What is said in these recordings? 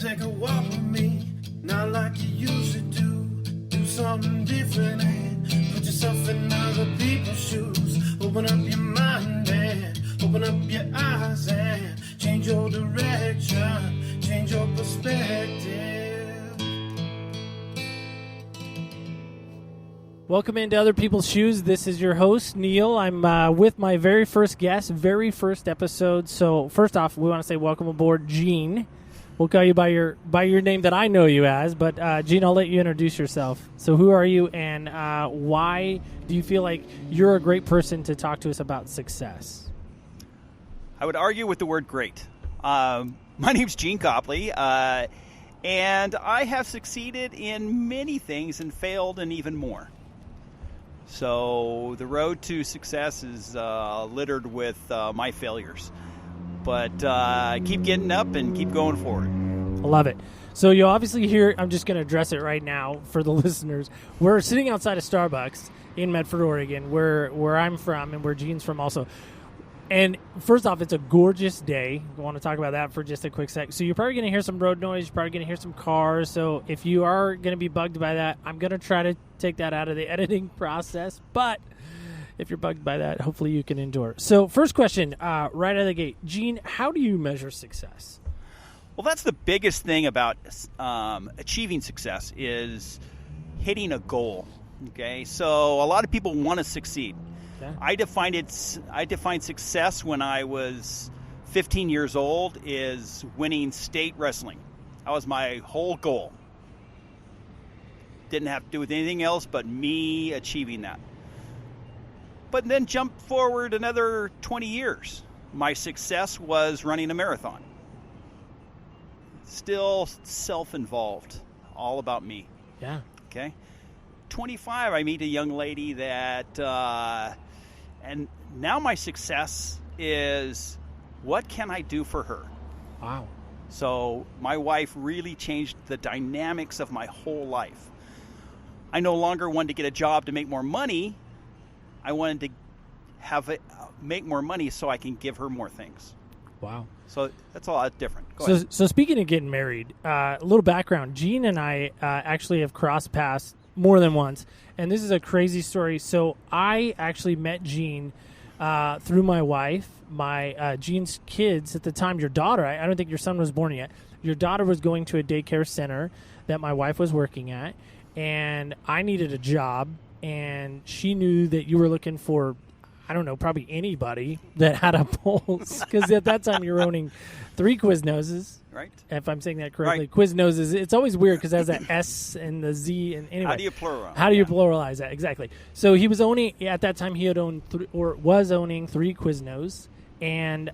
take a walk with me, not like you used to do. Do something different and put yourself in other people's shoes. Open up your mind and open up your eyes and change your direction, change your perspective. Welcome into Other People's Shoes. This is your host, Neil. I'm with my very first guest, very first episode. So first off, we want to say welcome aboard, Gene. We'll call you by your name that I know you as, but Gene, I'll let you introduce yourself. So who are you, and why do you feel like you're a great person to talk to us about success? I would argue with the word great. My name's Gene Copley, and I have succeeded in many things and failed in even more. So the road to success is littered with my failures. But keep getting up and keep going forward. I love it. So you obviously hear, I'm just going to address it right now for the listeners. We're sitting outside of Starbucks in Medford, Oregon, where I'm from and where Gene's from also. And first off, it's a gorgeous day. I want to talk about that for just a quick sec. So you're probably going to hear some road noise. You're probably going to hear some cars. So if you are going to be bugged by that, I'm going to try to take that out of the editing process. But if you're bugged by that, hopefully you can endure. So first question, right out of the gate. Gene, how do you measure success? Well, that's the biggest thing about achieving success is hitting a goal. Okay, so a lot of people want to succeed. Okay. I defined success when I was 15 years old is winning state wrestling. That was my whole goal. Didn't have to do with anything else but me achieving that. But then jump forward another 20 years. My success was running a marathon. Still self-involved, all about me. Yeah. Okay. 25, I meet a young lady that, and now my success is what can I do for her? Wow. So my wife really changed the dynamics of my whole life. I no longer wanted to get a job to make more money. I wanted to have it make more money so I can give her more things. Wow. So that's a lot different. So speaking of getting married, a little background. Gene and I actually have crossed paths more than once, and this is a crazy story. So I actually met Gene through my wife. Gene's kids at the time, your daughter, I don't think your son was born yet. Your daughter was going to a daycare center that my wife was working at, and I needed a job, and she knew that you were looking for, I don't know, probably anybody that had a pulse, because at that time you were owning 3 Quiznos. Right. If I'm saying that correctly. Right. Quiznos, it's always weird because it has that S and the Z. And anyway, how do you pluralize? How do you pluralize that? Exactly. So he was owning, at that time he had owned, was owning 3 Quiznos. And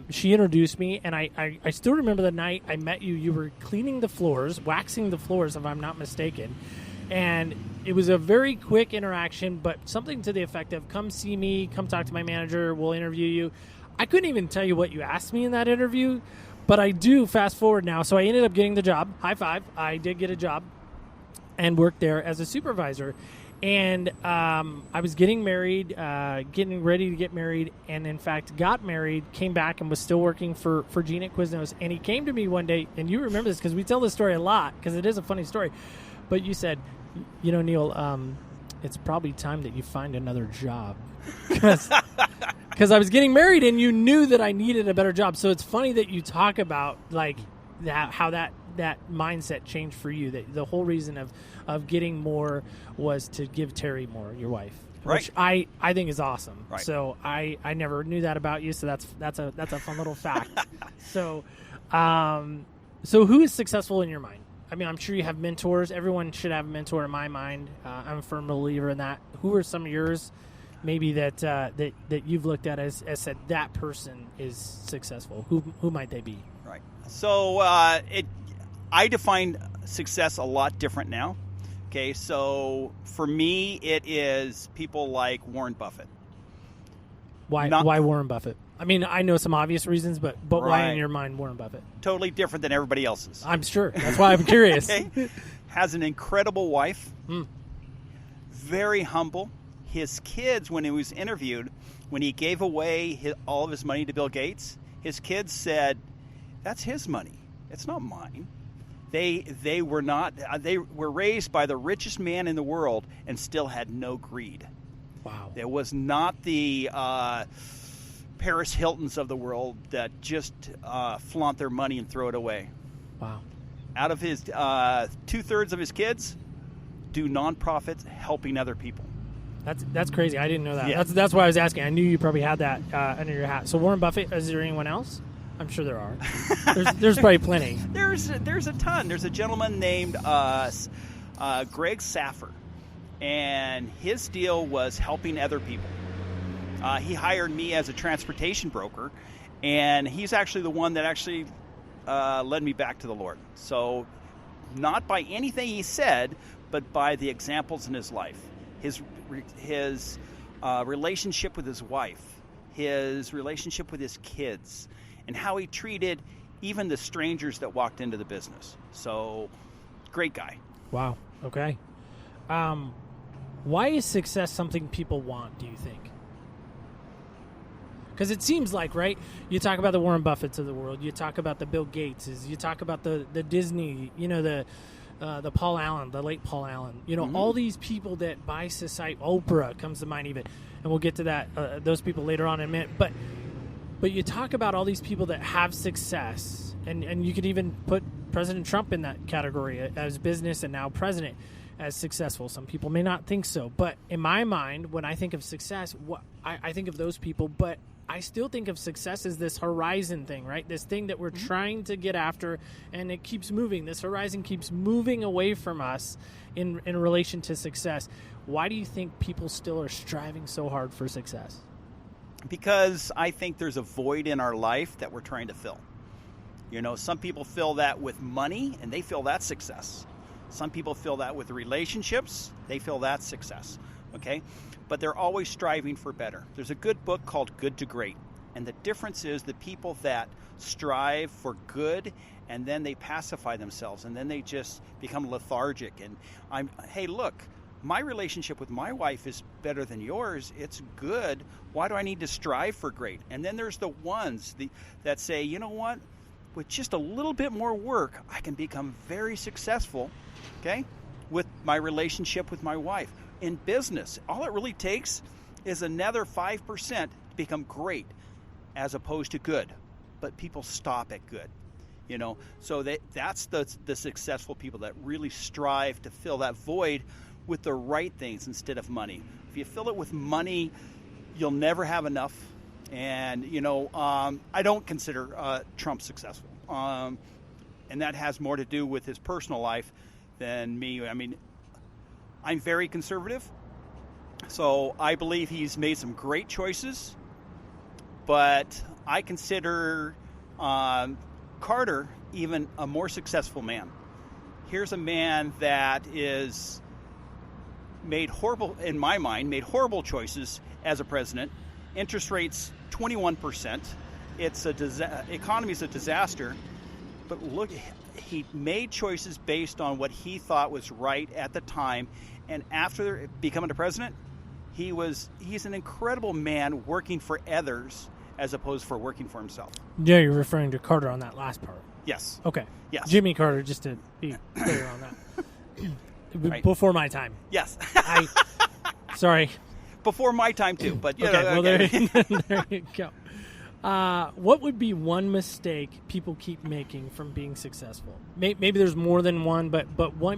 she introduced me, and I still remember the night I met you. You were cleaning the floors, waxing the floors, if I'm not mistaken. And it was a very quick interaction, but something to the effect of, come see me, come talk to my manager, we'll interview you. I couldn't even tell you what you asked me in that interview, but I do fast forward now. So I ended up getting the job. High five. I did get a job and worked there as a supervisor. And I was getting married, getting ready to get married, and in fact got married, came back and was still working for Gene at Quiznos. And he came to me one day, and you remember this because we tell this story a lot because it is a funny story. But you said, you know, Neil, it's probably time that you find another job. Because I was getting married and you knew that I needed a better job. So it's funny that you talk about like that, how that mindset changed for you. That the whole reason of getting more was to give Terry more, your wife. Right. Which I think is awesome. Right. So I never knew that about you. So that's a fun little fact. So who is successful in your mind? I mean, I'm sure you have mentors. Everyone should have a mentor in my mind. I'm a firm believer in that. Who are some of yours maybe that you've looked at as said that person is successful? Who might they be? Right. So I define success a lot different now. Okay, so for me, it is people like Warren Buffett. Why Warren Buffett? I mean, I know some obvious reasons, but right. Why in your mind Warren Buffett? Totally different than everybody else's. I'm sure. That's why I'm curious. Okay. Has an incredible wife. Very humble. His kids, when he was interviewed, when he gave away all of his money to Bill Gates, his kids said, "That's his money. It's not mine." They were not. They were raised by the richest man in the world and still had no greed. Wow. There was not the Paris Hiltons of the world that just flaunt their money and throw it away. Wow. Out of his 2/3 of his kids do nonprofits helping other people. That's crazy. I didn't know that. Yeah. That's why I was asking. I knew you probably had that under your hat. So Warren Buffett. Is there anyone else? I'm sure there are. There's probably plenty. There's a ton. There's a gentleman named Greg Saffer, and his deal was helping other people. He hired me as a transportation broker, and he's actually the one that actually led me back to the Lord. So not by anything he said, but by the examples in his life. His relationship with his wife, his relationship with his kids, and how he treated even the strangers that walked into the business. So, great guy. Wow. Okay. Why is success something people want, do you think? Because it seems like, right, you talk about the Warren Buffetts of the world, you talk about the Bill Gateses, you talk about the Disney, the Paul Allen, the late Paul Allen, all these people that by society, Oprah comes to mind even, and we'll get to that, those people later on in a minute, but you talk about all these people that have success, and you could even put President Trump in that category as business and now president as successful. Some people may not think so, but in my mind, when I think of success, I think of those people, but I still think of success as this horizon thing, right? This thing that we're trying to get after, and it keeps moving. This horizon keeps moving away from us in relation to success. Why do you think people still are striving so hard for success? Because I think there's a void in our life that we're trying to fill. Some people fill that with money, and they feel that's success. Some people feel that with relationships. They feel that's success. Okay? But they're always striving for better. There's a good book called Good to Great. And the difference is the people that strive for good, and then they pacify themselves, and then they just become lethargic. And hey, look, my relationship with my wife is better than yours. It's good. Why do I need to strive for great? And then there's the ones that say, you know what? With just a little bit more work, I can become very successful, okay, with my relationship with my wife. In business, all it really takes is another 5% to become great as opposed to good. But people stop at good, So that's the successful people that really strive to fill that void with the right things instead of money. If you fill it with money, you'll never have enough. And, I don't consider Trump successful. And that has more to do with his personal life than me. I mean, I'm very conservative. So I believe he's made some great choices. But I consider Carter even a more successful man. Here's a man that is made horrible choices as a president. Interest rates 21%. Economy is a disaster. But look, he made choices based on what he thought was right at the time. And after becoming the president, he's an incredible man working for others as opposed for working for himself. Yeah, you're referring to Carter on that last part. Yes. Okay. Yes. Jimmy Carter, just to be clear on that. Right. Before my time. Yes. Sorry. Before my time too, but okay. Well, there you go. What would be one mistake people keep making from being successful? Maybe there's more than one, but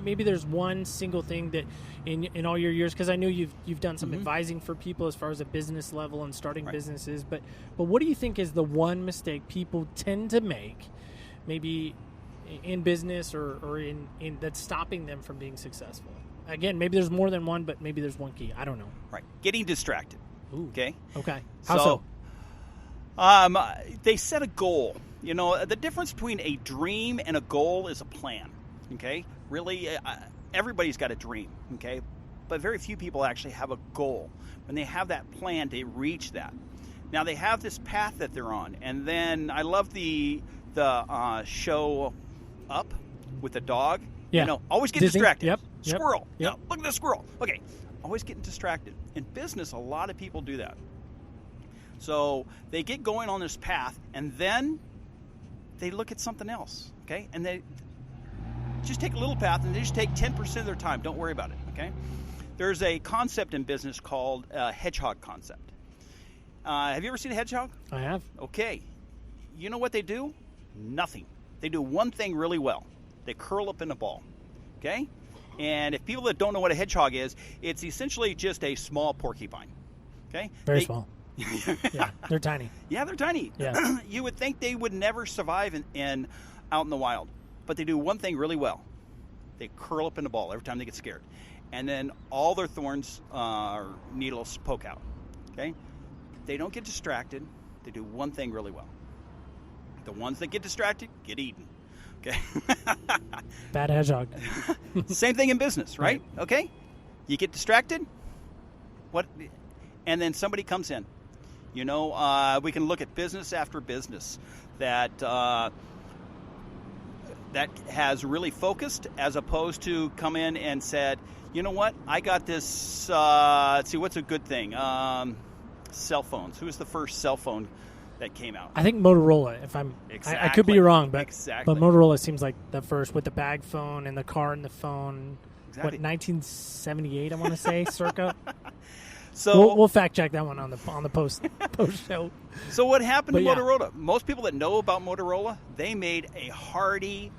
maybe there's one single thing that in all your years, because I know you've done some advising for people as far as a business level and starting businesses, but what do you think is the one mistake people tend to make, maybe in business or in that's stopping them from being successful? Again, maybe there's more than one, but maybe there's one key. I don't know. Right. Getting distracted. Ooh. Okay. How so? They set a goal. The difference between a dream and a goal is a plan. Okay. Really, everybody's got a dream. Okay. But very few people actually have a goal. When they have that plan, they reach that. Now they have this path that they're on, and then I love the show Up with the dog. Yeah. Always get Disney. distracted. Yep. Squirrel. Yep. Look at the squirrel. Okay. Always getting distracted. In business, a lot of people do that. So they get going on this path, and then they look at something else. Okay. And just take a little path and they just take 10% of their time. Don't worry about it, okay? There's a concept in business called hedgehog concept. Have you ever seen a hedgehog? I have. Okay. You know what they do? Nothing. They do one thing really well. They curl up in a ball, okay? And if people that don't know what a hedgehog is, it's essentially just a small porcupine, okay? Very small. Yeah, they're tiny. Yeah, they're tiny. Yeah. You would think they would never survive out in the wild, but they do one thing really well. They curl up in a ball every time they get scared, and then all their thorns or needles poke out, okay? They don't get distracted. They do one thing really well. The ones that get distracted get eaten. Okay. Bad hedgehog. Same thing in business, right? Okay. You get distracted. What? And then somebody comes in. You know, we can look at business after business that has really focused, as opposed to come in and said, you know what? I got this. Let's see, what's a good thing? Cell phones. Who was the first cell phone that came out? I think Motorola. If I'm, exactly. I could be wrong, but exactly. But Motorola seems like the first with the bag phone and the car and the phone. Exactly. What, 1978? I want to say, circa. So we'll fact check that one on the post show. So what happened to But Motorola? Most people that know about Motorola, they made a hardy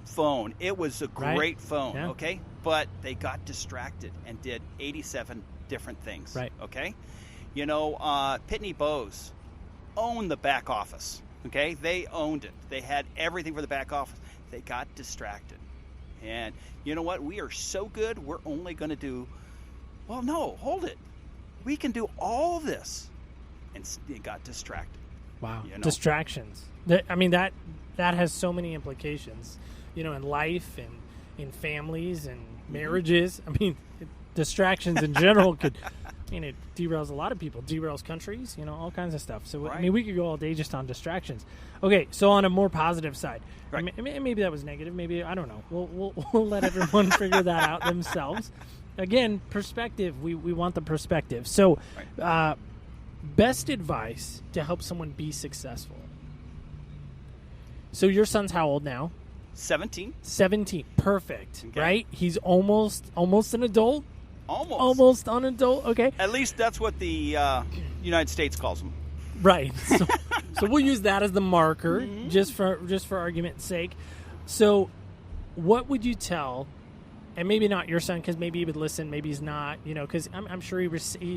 phone. It was a great phone, Yeah. okay? But they got distracted and did 87 different things, Right. okay? You know, Pitney Bowes owned the back office, okay? They owned it. They had everything for the back office. They got distracted. And you know what? We are so good, we're only going to do, well, no, hold it. We can do all this. And it got distracted. Wow. You know? Distractions. I mean, that has so many implications, you know, in life and in families and marriages. I mean, distractions in general could, I mean, it derails a lot of people, derails countries, you know, all kinds of stuff. So, Right. I mean, we could go all day just on distractions. Okay, so on a more positive side, Right. maybe that was negative. Maybe, I don't know. We'll let everyone figure that out themselves. Again, perspective. We want the perspective. So, Right. Best advice to help someone be successful. So your son's how old now? 17. 17. Perfect. Okay. Right? He's almost an adult. Almost. Almost an adult. Okay. At least that's what the United States calls them. Right. So we'll use that as the marker, just for argument's sake. So, what would you tell? And maybe not your son, because maybe he would listen. Maybe he's not. You know, because I'm sure he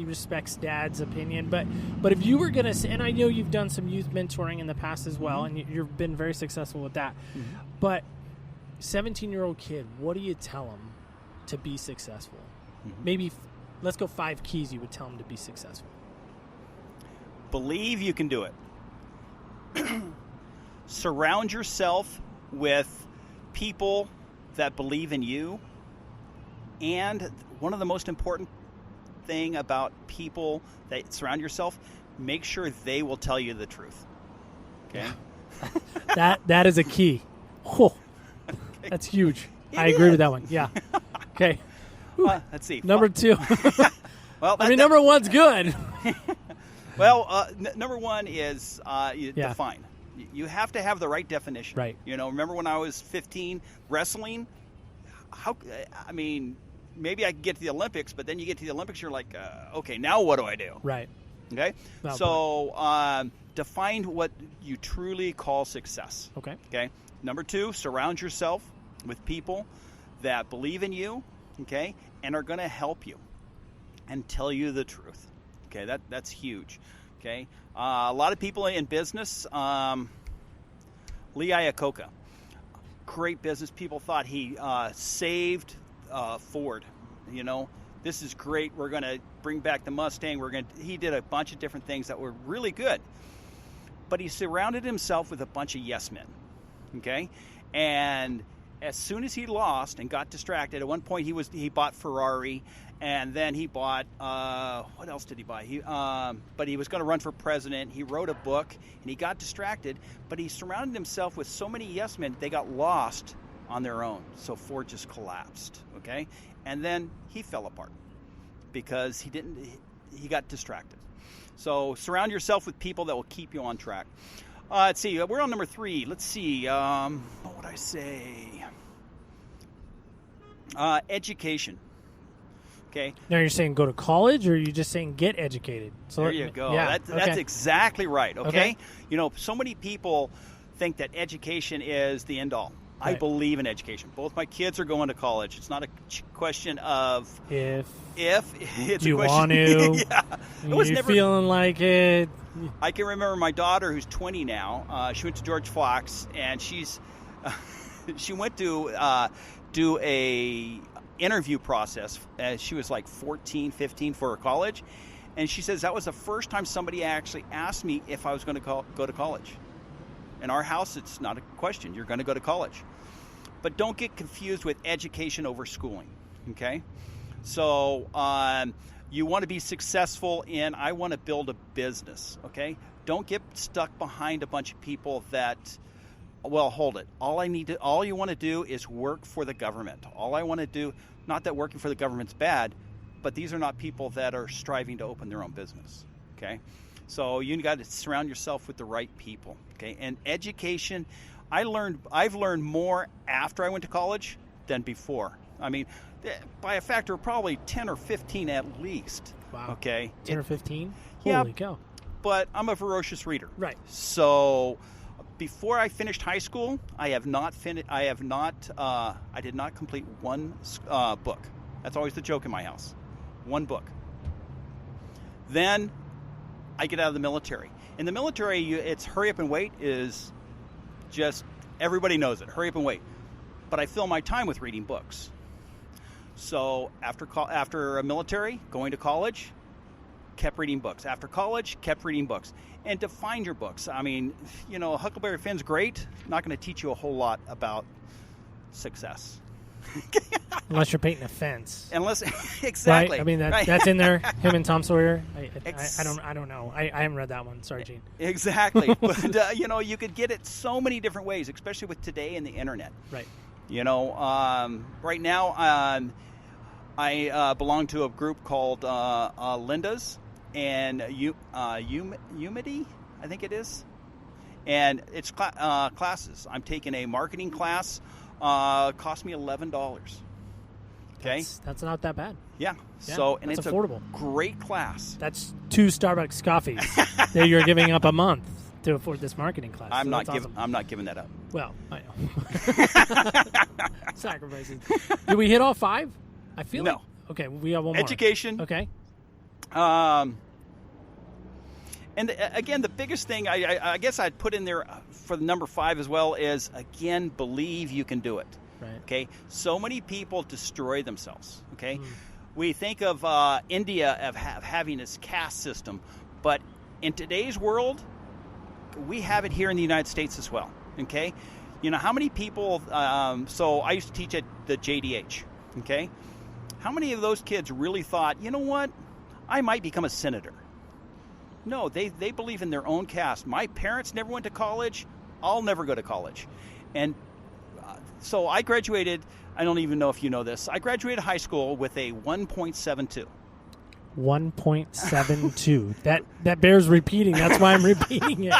respects Dad's opinion. But if you were gonna say, and I know you've done some youth mentoring in the past as well, and you've been very successful with that. But 17-year-old kid, what do you tell him to be successful? Maybe let's go 5 keys you would tell him to be successful. Believe you can do it. Surround yourself with people that believe in you. And one of the most important thing about people that surround yourself, make sure they will tell you the truth. Okay? That is a key. Oh, that's huge. I agree with that one. Yeah. Okay. Let's see. Number 2. Well, I mean, number 1's good. Well, number 1 is define. You have to have the right definition. Right. You know, remember when I was 15, wrestling? I mean, maybe I could get to the Olympics, but then you get to the Olympics, you're like, okay, now what do I do? Right. Okay? Valid So define what you truly call success. Okay. Okay? Number 2, surround yourself with people that believe in you, okay, and are going to help you and tell you the truth. Okay, that's huge. Okay, a lot of people in business, Lee Iacocca, great business. People thought he saved Ford. You know, this is great. We're going to bring back the Mustang. He did a bunch of different things that were really good, but he surrounded himself with a bunch of yes men. Okay, and as soon as he lost and got distracted, at one point he bought Ferrari, and then he bought what else did he buy? But he was going to run for president. He wrote a book, and he got distracted. But he surrounded himself with so many yes men, they got lost on their own. So Ford just collapsed. Okay, and then he fell apart because he got distracted. So surround yourself with people that will keep you on track. Let's see. We're on number 3. Let's see. What would I say? Education. Okay. Now you're saying go to college, or are you just saying get educated? So There you go. Yeah. That's exactly right. Okay? Okay. So many people think that education is the end all. I Right. believe in education. Both my kids are going to college. It's not a question of If It's do you a question. want to? Yeah. It was you never. feeling like it? I can remember my daughter, who's 20 now. She went to George Fox, and she went to do a interview process. She was like 14, 15 for her college, and she says that was the first time somebody actually asked me if I was going to go to college. In our house, it's not a question. You're going to go to college. But don't get confused with education over schooling, okay? So you want to be successful in, I want to build a business, okay? Don't get stuck behind a bunch of people that, well, hold it. All you want to do is work for the government. All I want to do, not that working for the government's bad, but these are not people that are striving to open their own business, okay? So you got to surround yourself with the right people, okay? And education, I've learned more after I went to college than before. I mean, by a factor of probably 10 or 15 at least. Wow. Okay. 10 or 15? Yeah. Holy cow. But I'm a ferocious reader. Right. So before I finished high school, I did not complete one book. That's always the joke in my house. One book. Then I get out of the military. In the military, it's hurry up and wait is just, everybody knows it. Hurry up and wait. But I fill my time with reading books. So after a military, going to college, kept reading books. After college, kept reading books. And to find your books. I mean, Huckleberry Finn's great. Not going to teach you a whole lot about success. Unless you're painting a fence. Exactly. Right? I mean, that's in there. Him and Tom Sawyer. I don't know. I haven't read that one. Sorry, Gene. Exactly. But, you could get it so many different ways, especially with today and the internet. Right. Right now, I belong to a group called Linda's and Umity, I think it is. And it's classes. I'm taking a marketing class. Cost me $11. Okay, that's not that bad. Yeah. Yeah, So and that's it's affordable. a great class. That's 2 Starbucks coffees that you're giving up a month to afford this marketing class. I'm not awesome. giving that up. Well, I know. Sacrifices. Did we hit all 5? I feel no. like. Okay, we have one more. Education. Okay. And again, the biggest thing I guess I'd put in there for the number 5 as well is, again, believe you can do it. Right. Okay. So many people destroy themselves. Okay. We think of India of having this caste system, but in today's world, we have it here in the United States as well. Okay. How many people? So I used to teach at the JDH. Okay. How many of those kids really thought, you know what, I might become a senator? No, they believe in their own caste. My parents never went to college. I'll never go to college. And so I graduated, I don't even know if you know this, I graduated high school with a 1.72. 1.72. That bears repeating. That's why I'm repeating it.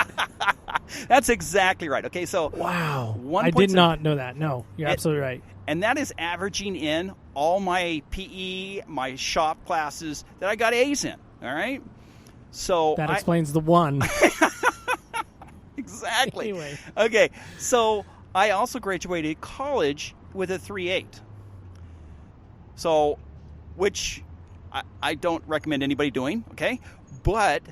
That's exactly right. Okay, so wow. I did not know that. No, you're absolutely right. And that is averaging in all my PE, my shop classes that I got A's in. All right? So that explains the 1. Exactly. Anyway. Okay, so I also graduated college with a 3.8. So, which I don't recommend anybody doing, okay? But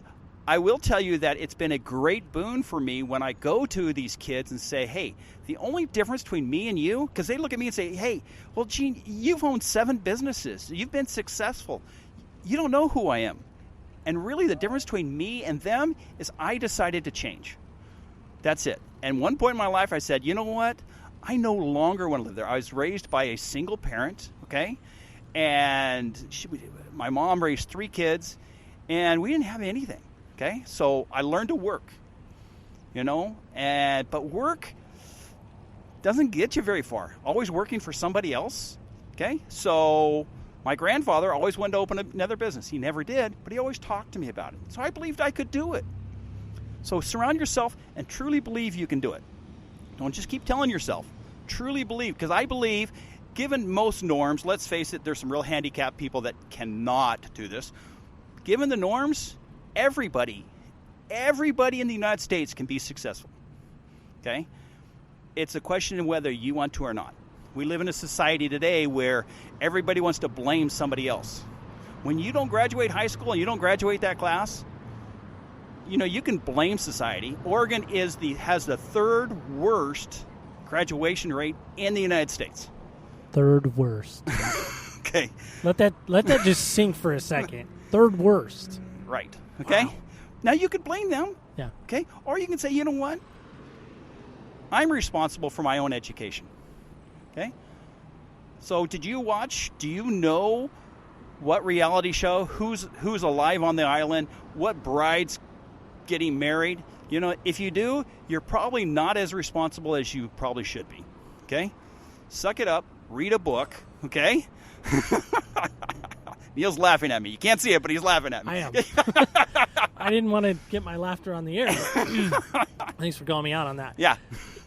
I will tell you that it's been a great boon for me when I go to these kids and say, hey, the only difference between me and you, because they look at me and say, hey, well, Gene, you've owned 7 businesses. You've been successful. You don't know who I am. And really the difference between me and them is I decided to change. That's it. And one point in my life I said, you know what? I no longer want to live there. I was raised by a single parent, okay? And my mom raised 3 kids, and we didn't have anything, okay? So I learned to work, but work doesn't get you very far. Always working for somebody else, okay? So my grandfather always wanted to open another business. He never did, but he always talked to me about it. So I believed I could do it. So surround yourself and truly believe you can do it. Don't just keep telling yourself. Truly believe, because I believe given most norms, let's face it, there's some real handicapped people that cannot do this. Given the norms, everybody in the United States can be successful. Okay? It's a question of whether you want to or not. We live in a society today where everybody wants to blame somebody else. When you don't graduate high school and you don't graduate that class, you can blame society. Oregon has the third worst graduation rate in the United States. Third worst. Okay. Let that just sink for a second. Third worst. Right. Okay. Wow. Now you could blame them. Yeah. Okay. Or you can say, you know what? I'm responsible for my own education. Okay. So do you know what reality show, who's alive on the island, what bride's getting married? If you do, you're probably not as responsible as you probably should be. Okay? Suck it up, read a book, okay? Neil's laughing at me. You can't see it, but he's laughing at me. I am. I didn't want to get my laughter on the air. Thanks for calling me out on that. Yeah.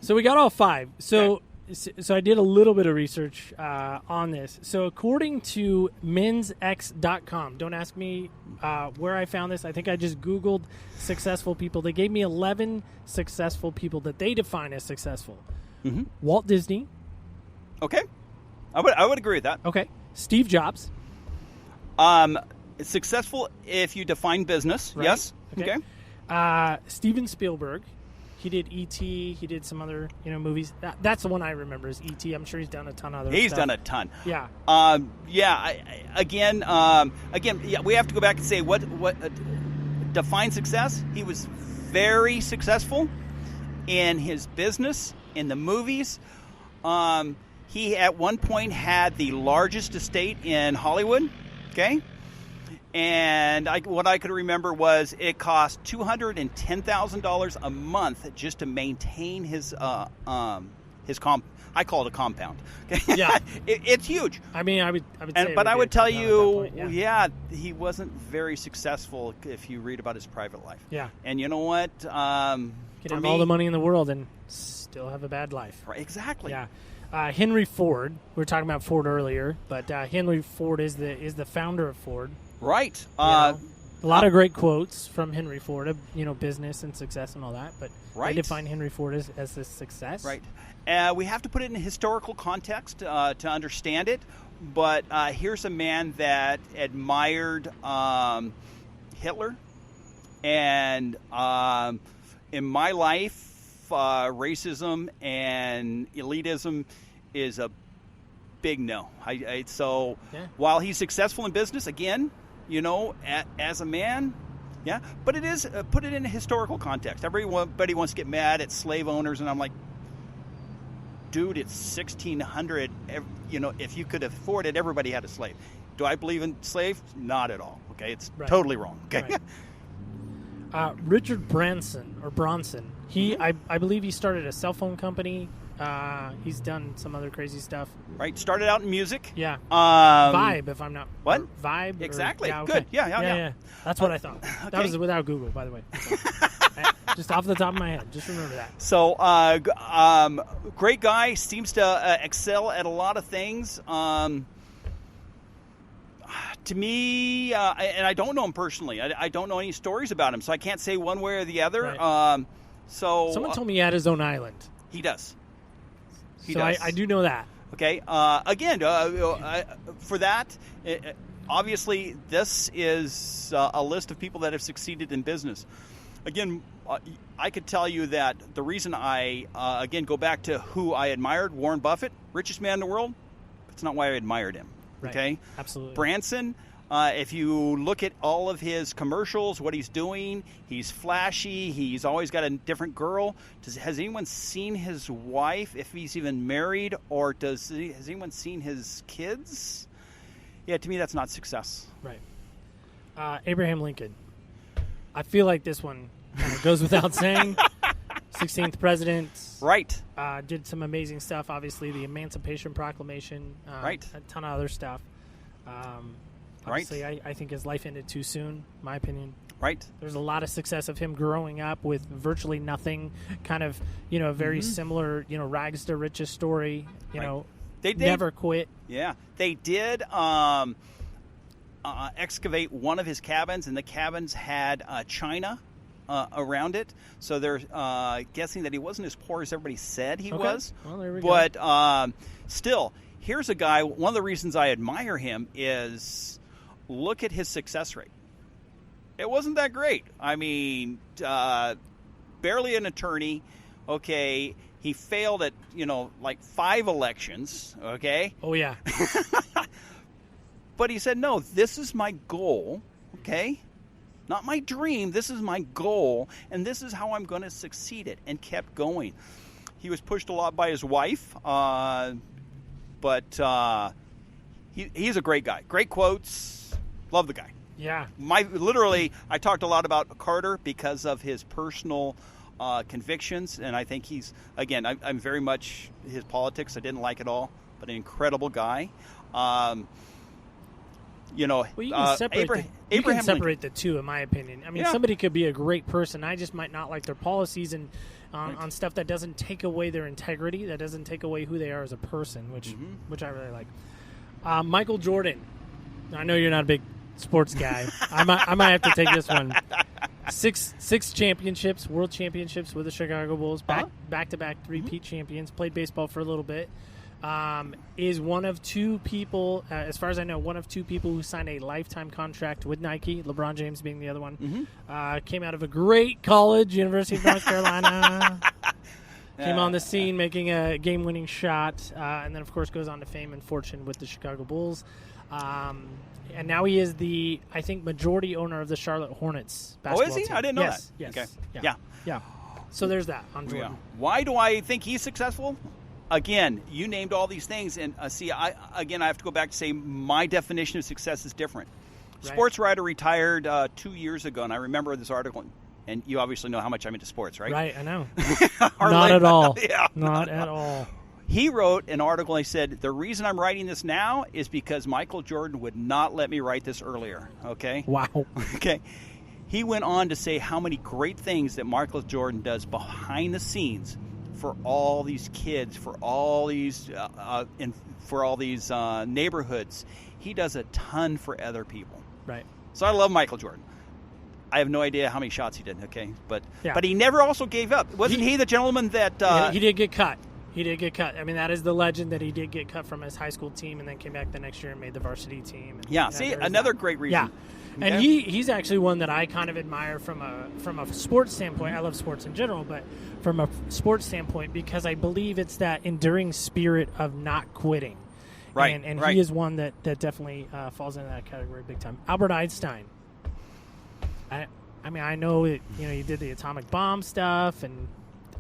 So we got all 5. So I did a little bit of research on this. So according to mensx.com, don't ask me where I found this. I think I just Googled successful people. They gave me 11 successful people that they define as successful. Mm-hmm. Walt Disney. Okay. I would agree with that. Okay. Steve Jobs. Successful if you define business. Right. Yes. Okay. Steven Spielberg. He did E.T. He did some other, movies. That's the one I remember is E.T. I'm sure he's done a ton of other stuff. He's done a ton. Yeah. Again, we have to go back and say what defines success. He was very successful in his business, in the movies. He at one point had the largest estate in Hollywood. Okay. And what I could remember was it cost $210,000 a month just to maintain his I call it a compound. Okay? Yeah, it's huge. I mean, I would say, but I would tell you, yeah, he wasn't very successful if you read about his private life. Yeah, and you know what? Could have all the money in the world and still have a bad life. Right, exactly. Yeah. Henry Ford. We were talking about Ford earlier, but Henry Ford is the founder of Ford. Right. A lot of great quotes from Henry Ford of business and success and all that. But I define Henry Ford as a success. Right. We have to put it in a historical context to understand it. But here's a man that admired Hitler, and in my life, racism and elitism is a big no. While he's successful in business, again, as a man, yeah, but it is put it in a historical context. Everybody wants to get mad at slave owners, and I'm like, dude, it's 1600. If you could afford it, everybody had a slave. Do I believe in slaves? Not at all. Okay, it's totally wrong. Okay. Right. Richard Branson. I believe he started a cell phone company. He's done some other crazy stuff. Right. Started out in music. Yeah. Vibe, if I'm not... What? Vibe. Exactly. Yeah, okay. Good. Yeah. That's what I thought. Okay. That was without Google, by the way. So, just off the top of my head. Just remember that. So, great guy. Seems to excel at a lot of things. To me, and I don't know him personally. I don't know any stories about him, so I can't say one way or the other. Right. Someone told me he had his own island. He does. I do know that. Okay. Again, for that, obviously, this is a list of people that have succeeded in business. Again, I could tell you that the reason I, again, go back to who I admired, Warren Buffett, richest man in the world, that's not why I admired him. Right. Okay? Absolutely. Branson, if you look at all of his commercials, what he's doing, he's flashy. He's always got a different girl. Has anyone seen his wife, if he's even married, or has anyone seen his kids? Yeah, to me, that's not success. Right. Abraham Lincoln. I feel like this one kind of goes without saying. 16th president. Right. Did some amazing stuff. Obviously, the Emancipation Proclamation. Right. A ton of other stuff. Obviously, I think his life ended too soon, my opinion. Right. There's a lot of success of him growing up with virtually nothing, kind of, a very similar, rags to riches story, They never quit. Yeah, they did excavate one of his cabins, and the cabins had china around it. So they're guessing that he wasn't as poor as everybody said he was. Well, there we go. But still, here's a guy. One of the reasons I admire him is look at his success rate. It wasn't that great. I mean, barely an attorney. Okay, he failed at like 5 elections. Okay. Oh yeah. But he said, no, this is my goal, okay? Not my dream. This is my goal, and this is how I'm going to succeed it, and kept going. He was pushed a lot by his wife, but he's a great guy. Great quotes. Love the guy. Yeah. I talked a lot about Carter because of his personal convictions, and I think he's, again, I'm very much his politics. I didn't like it all, but an incredible guy. Well, you can separate the two, in my opinion. I mean, somebody could be a great person. I just might not like their policies and on stuff that doesn't take away their integrity, that doesn't take away who they are as a person, which I really like. Michael Jordan. I know you're not a big sports guy. I might have to take this one. Six championships, world championships with the Chicago Bulls, back-to-back three-peat champions. Played baseball for a little bit. Is one of 2 people, as far as I know, one of 2 people who signed a lifetime contract with Nike, LeBron James being the other one. Came out of a great college, University of North Carolina. Came on the scene making a game-winning shot, and then, of course, goes on to fame and fortune with the Chicago Bulls. And now he is the, I think, majority owner of the Charlotte Hornets basketball team. Oh, is he? Team. I didn't know that. Yes. Okay. Yeah. So there's that on Jordan. Yeah. Why do I think he's successful? Again, you named all these things, and I have to go back to say my definition of success is different. Right. Sports writer retired 2 years ago, and I remember this article, and you obviously know how much I'm into sports, right? Right, I know. Not at all. Yeah. Not at all. He wrote an article, and he said, the reason I'm writing this now is because Michael Jordan would not let me write this earlier, okay? Wow. Okay. He went on to say how many great things that Michael Jordan does behind the scenes for all these kids, for all these neighborhoods. He does a ton for other people. Right. So I love Michael Jordan. I have no idea how many shots he did, okay? But he never also gave up. Wasn't he the gentleman that... he did get cut. I mean, that is the legend that he did get cut from his high school team and then came back the next year and made the varsity team. And, see, another great reason. Yeah. Okay. And he's actually one that I kind of admire from a sports standpoint. I love sports in general, but from a sports standpoint, because I believe it's that enduring spirit of not quitting. Right. And he is one that definitely falls into that category big time. Albert Einstein. I mean, I know that, he did the atomic bomb stuff, and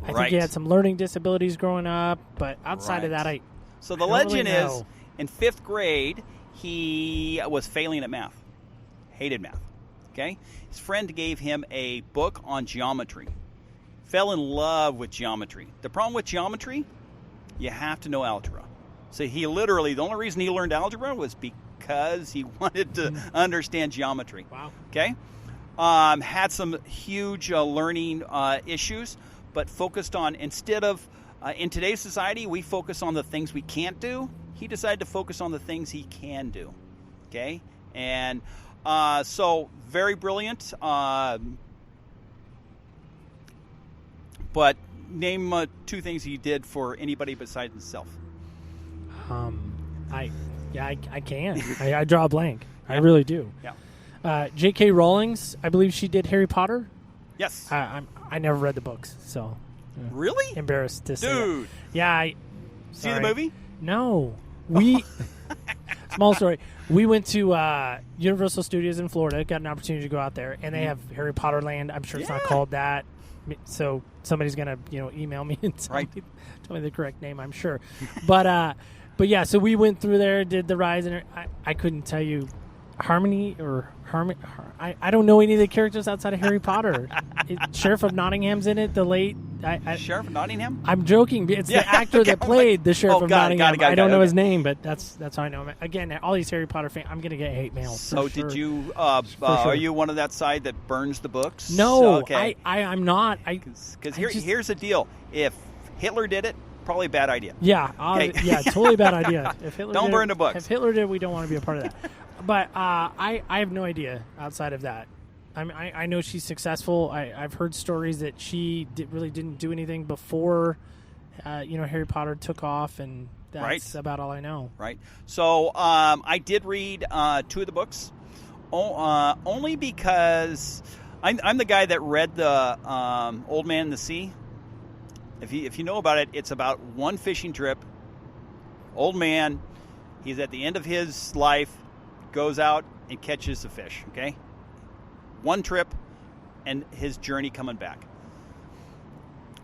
I think he had some learning disabilities growing up, but outside of that, So the legend is, in 5th grade, he was failing at math. Hated math. Okay? His friend gave him a book on geometry. Fell in love with geometry. The problem with geometry, you have to know algebra. So he literally, the only reason he learned algebra was because he wanted to understand geometry. Wow. Okay? Had some huge learning issues, but focused on, instead of, in today's society, we focus on the things we can't do. He decided to focus on the things he can do. Okay? And so, very brilliant. But name 2 things he did for anybody besides himself. I can. I draw a blank. I really do. Yeah. J.K. Rowling's, I believe she did Harry Potter. Yes. I never read the books, so. Really? Embarrassed to say Dude. that. Yeah. See the movie? No. Small story. We went to Universal Studios in Florida, got an opportunity to go out there, and they have Harry Potter Land. I'm sure it's not called that. So somebody's going to email me and tell me the correct name, I'm sure. But yeah, so we went through there, did the rides, and I couldn't tell you Harmony. I don't know any of the characters outside of Harry Potter. Sheriff of Nottingham's in it, the late... Sheriff of Nottingham? I'm joking. It's the actor that played the Sheriff of Nottingham. I don't know his name, but that's how I know him. Again, all these Harry Potter fans, I'm going to get hate mail. So sure. Did you... Are you one of that side that burns the books? No, okay. I'm not. Because here's the deal. If Hitler did it, probably a bad idea. Yeah, totally bad idea. If Hitler Don't did, burn the books. If Hitler did, we don't want to be a part of that. But I have no idea outside of that. I know she's successful. I've heard stories that she really didn't do anything before, Harry Potter took off, and that's about all I know. Right. So I did read 2 of the books, only because I'm the guy that read the Old Man and the Sea. If you know about it, it's about one fishing trip. Old man, he's at the end of his life, goes out and catches a fish. Okay. One trip and his journey coming back.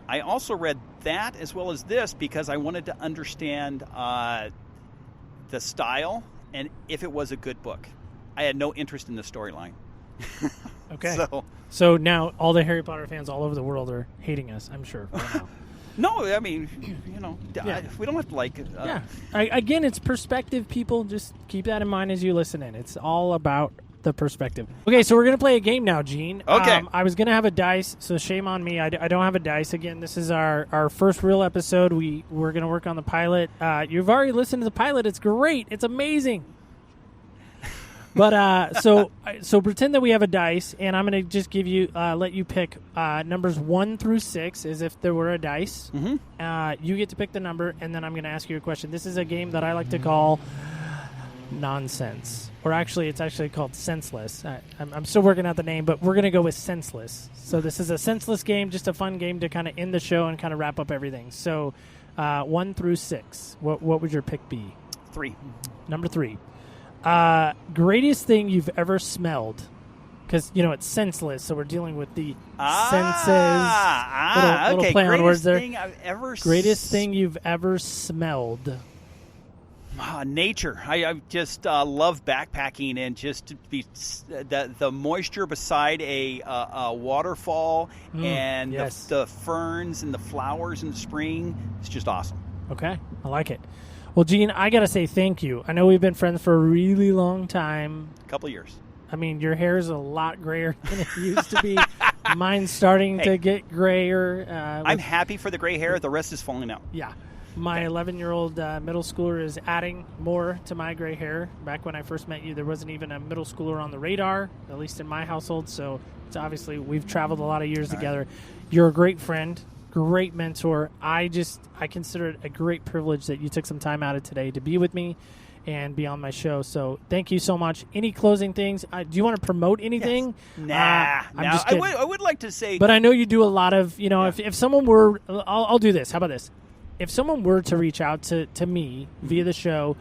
I also read that as well as this because I wanted to understand the style and if it was a good book. I had no interest in the storyline. Okay. So now all the Harry Potter fans all over the world are hating us, I'm sure, right now. No, I mean, we don't have to like it. Again, it's perspective, people. Just keep that in mind as you listen in. It's all about the perspective. Okay, so we're going to play a game now, Gene. Okay. I was going to have a dice, so shame on me. I don't have a dice. Again, this is our first real episode. We're going to work on the pilot. You've already listened to the pilot. It's great. It's amazing. But so pretend that we have a dice, and I'm going to just give you let you pick numbers 1 through 6 as if there were a dice. Mm-hmm. You get to pick the number, and then I'm going to ask you a question. This is a game that I like to call nonsense, or actually, it's actually called senseless. I'm still working out the name, but we're going to go with senseless. So this is a senseless game, just a fun game to kind of end the show and kind of wrap up everything. So 1 through 6, what would your pick be? 3. Number 3. Greatest thing you've ever smelled, because it's senseless, so we're dealing with the senses. Little play on words there. Greatest thing you've ever smelled. Nature. I just love backpacking and just to be the moisture beside a waterfall and yes. the ferns and the flowers in the spring. It's just awesome. Okay, I like it. Well, Gene, I got to say thank you. I know we've been friends for a really long time. A couple of years. I mean, your hair is a lot grayer than it used to be. Mine's starting to get grayer. I'm happy for the gray hair. The rest is falling out. Yeah. My 11-year-old middle schooler is adding more to my gray hair. Back when I first met you, there wasn't even a middle schooler on the radar, at least in my household. So it's obviously we've traveled a lot of years together. You're a great friend. Great mentor. I consider it a great privilege that you took some time out of today to be with me and be on my show. So thank you so much. Any closing things? Do you want to promote anything? Yes. I'm just kidding. I would like to say, but I know you do a lot of. If someone were, I'll do this. How about this? If someone were to reach out to me via the show,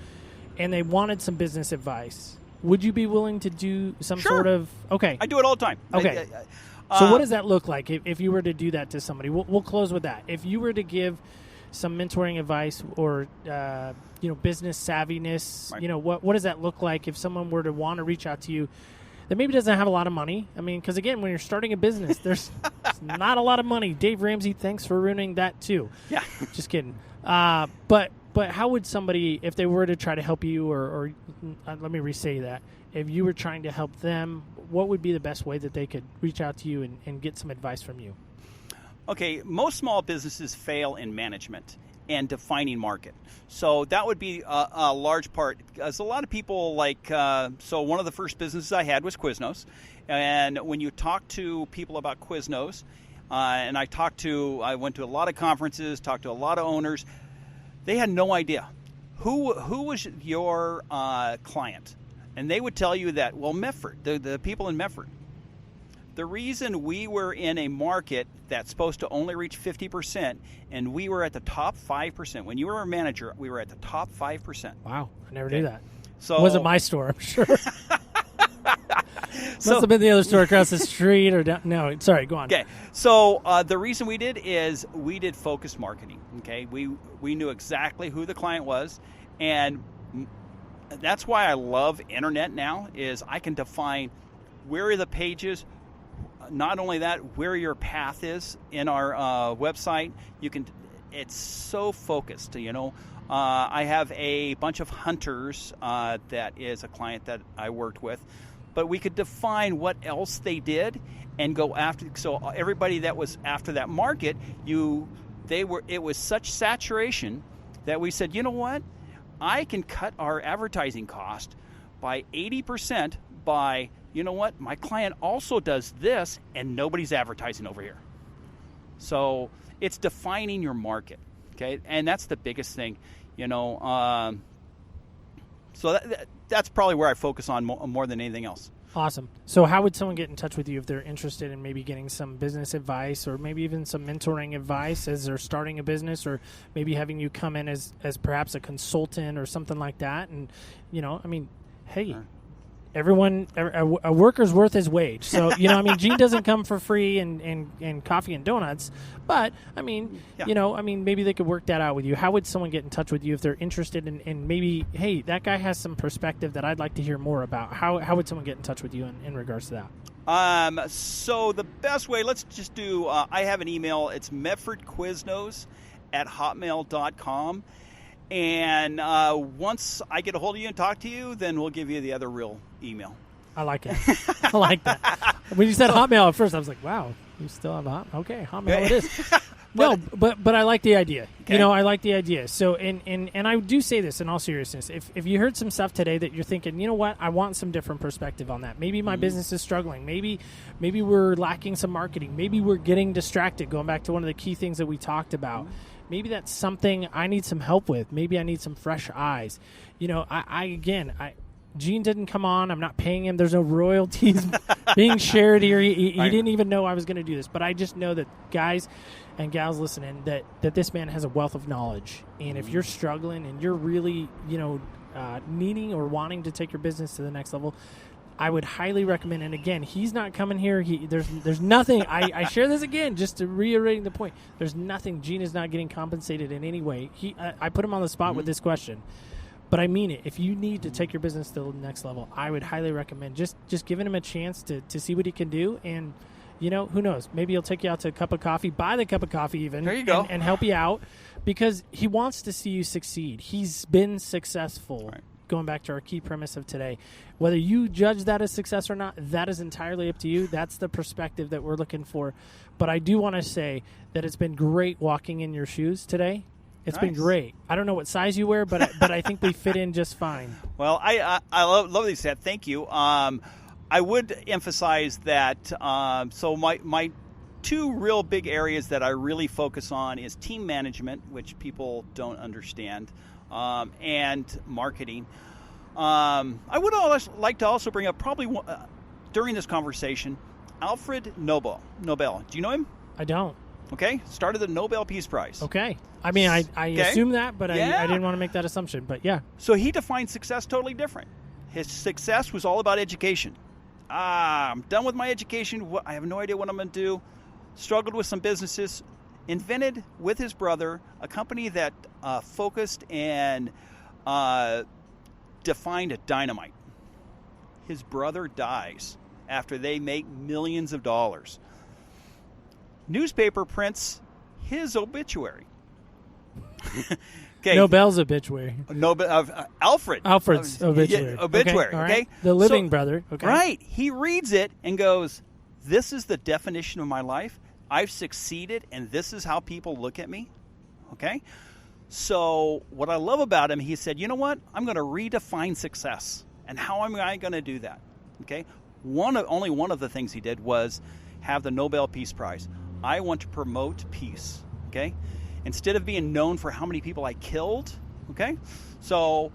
and they wanted some business advice, would you be willing to do some sort of? Okay. I do it all the time. Okay. So what does that look like if you were to do that to somebody? We'll close with that. If you were to give some mentoring advice or business savviness, right. What does that look like if someone were to want to reach out to you that maybe doesn't have a lot of money? I mean, because again, when you're starting a business, there's not a lot of money. Dave Ramsey, thanks for ruining that too. Yeah, just kidding. But how would somebody, if they were to try to help you, or let me re-say that, if you were trying to help them, what would be the best way that they could reach out to you and get some advice from you? Okay, most small businesses fail in management and defining market. So that would be a large part. Because a lot of people so one of the first businesses I had was Quiznos. And when you talk to people about Quiznos, and I went to a lot of conferences, talked to a lot of owners, they had no idea. Who was your client? And they would tell you that, well, Medford, the people in Medford. The reason we were in a market that's supposed to only reach 50%, and we were at the top 5%. When you were a manager, we were at the top 5%. Wow, I never knew that. So it wasn't my store, I'm sure. Must have been the other store across the street or down. No, sorry, go on. Okay, so the reason we did is we did focused marketing. Okay, we knew exactly who the client was, and that's why I love internet now. Is I can define where are the pages. Not only that, where your path is in our website. It's so focused. I have a bunch of hunters that is a client that I worked with. But we could define what else they did and go after. So everybody that was after that market, you it was such saturation that we said, you know what? I can cut our advertising cost by 80% by, you know what? My client also does this, and nobody's advertising over here. So it's defining your market, okay? And that's the biggest thing, you know. So that's probably where I focus on more than anything else. Awesome. So how would someone get in touch with you if they're interested in maybe getting some business advice or maybe even some mentoring advice as they're starting a business, or maybe having you come in as perhaps a consultant or something like that? And, you know, I mean, hey, everyone, a worker's worth his wage. So, you know, I mean, Gene doesn't come for free and coffee and donuts, but I mean, you know, I mean, maybe they could work that out with you. How would someone get in touch with you if they're interested in maybe, hey, that guy has some perspective that I'd like to hear more about? How would someone get in touch with you in regards to that? So the best way, let's just do, I have an email. It's medfordquiznos@hotmail.com. And once I get a hold of you and talk to you, then we'll give you the other real email. I like it. I like that. When you said Hotmail at first, I was like, wow, you still have a Okay, Hotmail it is. No, but I like the idea. Okay. You know, I like the idea. So, and I do say this in all seriousness. If you heard some stuff today that you're thinking, you know what, I want some different perspective on that. Maybe my business is struggling. Maybe we're lacking some marketing. Maybe we're getting distracted, going back to one of the key things that we talked about. Maybe that's something I need some help with. Maybe I need some fresh eyes. You know, Gene didn't come on. I'm not paying him. There's no royalties being shared here. He didn't even know I was going to do this. But I just know that guys and gals listening, that this man has a wealth of knowledge. And if you're struggling and you're really, you know, needing or wanting to take your business to the next level, I would highly recommend. And again, he's not coming here. There's nothing. I share this again just to reiterate the point. There's nothing. Gene is not getting compensated in any way. I put him on the spot with this question, but I mean it. If you need to take your business to the next level, I would highly recommend just giving him a chance to see what he can do. And you know, who knows? Maybe he'll take you out to a cup of coffee, buy the cup of coffee even, there you go, and help you out because he wants to see you succeed. He's been successful. Right. Going back to our key premise of today, whether you judge that as success or not, that is entirely up to you. That's the perspective that we're looking for. But I do want to say that it's been great walking in your shoes today. It's been great. I don't know what size you wear, but I think we fit in just fine. Well, I love what you said. Thank you. I would emphasize that. So my two real big areas that I really focus on is team management, which people don't understand. And marketing. I would like to also bring up probably during this conversation, Alfred Nobel. Do you know him? I don't. Okay. Started the Nobel Peace Prize. Okay. I mean, I assume that, but I didn't want to make that assumption. But yeah. So he defined success totally different. His success was all about education. I'm done with my education. I have no idea what I'm going to do. Struggled with some businesses. Invented with his brother a company that focused and defined dynamite. His brother dies after they make millions of dollars. Newspaper prints his obituary. Okay. Nobel's obituary. Alfred's obituary. Obituary. Okay. Right. The living brother. Okay. Right. He reads it and goes, "This is the definition of my life. I've succeeded, and this is how people look at me." Okay? So what I love about him, he said, you know what? I'm going to redefine success. And how am I going to do that? Okay? Only one of the things he did was have the Nobel Peace Prize. I want to promote peace. Okay? Instead of being known for how many people I killed. Okay? So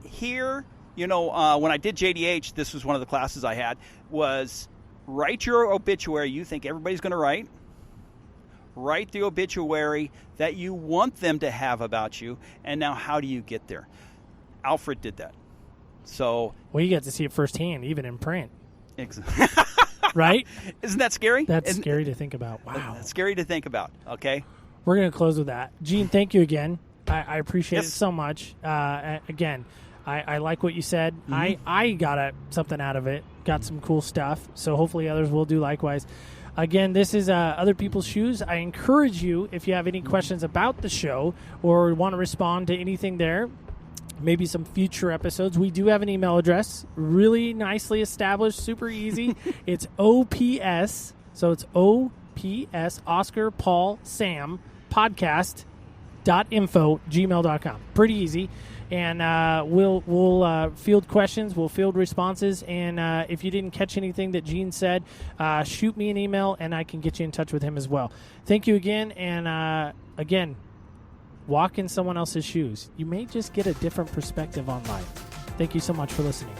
here, you know, when I did JDH, this was one of the classes I had, was write your obituary you think everybody's going to write. Write the obituary that you want them to have about you. And now how do you get there? Alfred did that. So, well, you get to see it firsthand, even in print. Exactly. Right? Isn't that scary? That's scary to think about. Wow. That's scary to think about. Okay. We're going to close with that. Gene, thank you again. I appreciate it so much. Again, I like what you said. Mm-hmm. I got something out of it. Got some cool stuff. So hopefully others will do likewise. Again, this is Other People's Shoes. I encourage you, if you have any questions about the show or want to respond to anything there, maybe some future episodes, we do have an email address, really nicely established, super easy. It's OPS, so it's OPS, Oscar, Paul, Sam, medfordpodcast.info@gmail.com. Pretty easy. And we'll field questions, we'll field responses, and if you didn't catch anything that Gene said, shoot me an email, and I can get you in touch with him as well. Thank you again, and again, walk in someone else's shoes. You may just get a different perspective on life. Thank you so much for listening.